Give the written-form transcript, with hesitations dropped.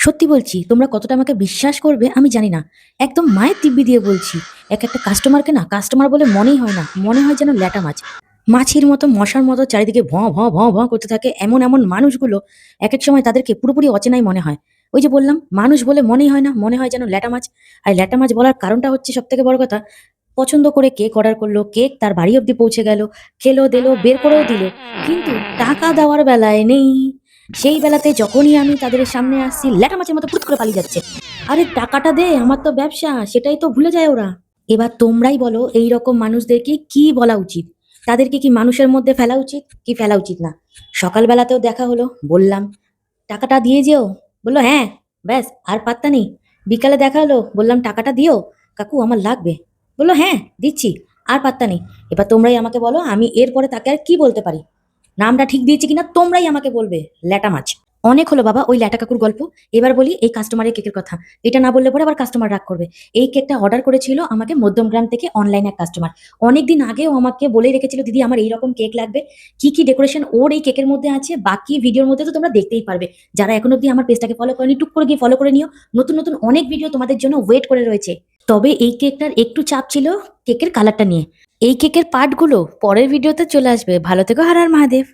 সত্যি বলছি, তোমরা কতটা আমাকে বিশ্বাস করবে আমি জানি না। একদম মায়ের দিব্যি দিয়ে বলছি। একটা কাস্টমারকে না কাস্টমার বলে মনেই হয় না। মনে হয় যেন ল্যাটা মাছ। মাছির মতো, মশার মতো চারিদিকে ভঁ, ভঁ, ভঁ, ভঁ করতে থাকে। এমন মানুষগুলো একেক সময় তাদেরকে পুরোপুরি অচেনাই মনে হয়। ওই যে বললাম, মানুষ বলে মনেই হয় না। মনে হয় যেন ল্যাটা মাছ। আর ল্যাটা মাছ বলার কারণটা হচ্ছে সবথেকে বড় কথা, পছন্দ করে কেক অর্ডার করলো, কেক তার বাড়ি অব্দি পৌঁছে গেল, খেলো, দিলো, বের করেও দিল। কিন্তু টাকা দেওয়ার বেলায় নেই। সেই বেলাতে যখনই আমি তাদের সামনে আসছি, ল্যাটা মাছের মতো ফুট করে পালিয়ে যাচ্ছে। আরে টাকাটা দে, আমার তো ব্যবসা, সেটাই তো ভুলে যায় ওরা। এবার তোমরাই বলো, এই রকম মানুষদেরকে কি বলা উচিত? তাদেরকে কি মানুষের মধ্যে ফেলা উচিত কি ফেলা উচিত না? সকালবেলাতেও দেখা হলো, বললাম টাকাটা দিয়ে যেও। বললো হ্যাঁ। ব্যাস, আর পাত্তা নেই। বিকালে দেখা হলো, বললাম টাকাটা দিও কাকু, আমার লাগবে। বললো হ্যাঁ, দিচ্ছি। আর পাত্তা নেই। এবার তোমরাই আমাকে বলো, আমি এরপরে তাকে আর কি বলতে পারি? নামটা ঠিক দিয়েছি কিনা তোমরাই আমাকে বলবে। ল্যাটা মাছ। অনেক হলো বাবা ওই ল্যাটা কাকুর গল্প। এবার বলি এই কাস্টমারের কেকের কথা। এটা না বললে পরে আবার কাস্টমার রাগ করবে। এই কেকটা অর্ডার করেছিল আমাকে মধ্যমগ্রাম থেকে অনলাইনে এক কাস্টমার। অনেকদিন আগেও আমাকে বলে রেখেছিল, দিদি আমার এইরকম কেক লাগবে। কি কি ডেকোরেশন ওর এই কেকের মধ্যে আছে বাকি ভিডিওর মধ্যে তো তোমরা দেখতেই পারবে। যারা এখন অব্দি আমার পেজটাকে ফলো করেনি, টুক করে গিয়ে ফলো করে নিও। নতুন নতুন অনেক ভিডিও তোমাদের জন্য ওয়েট করে রয়েছে। তবে এই কেকটার একটু চাপ ছিল কেকের কালারটা নিয়ে। এই কেকের পার্টগুলো পরের ভিডিওতে চলে আসবে। ভালো থেকো, হর হর মহাদেব।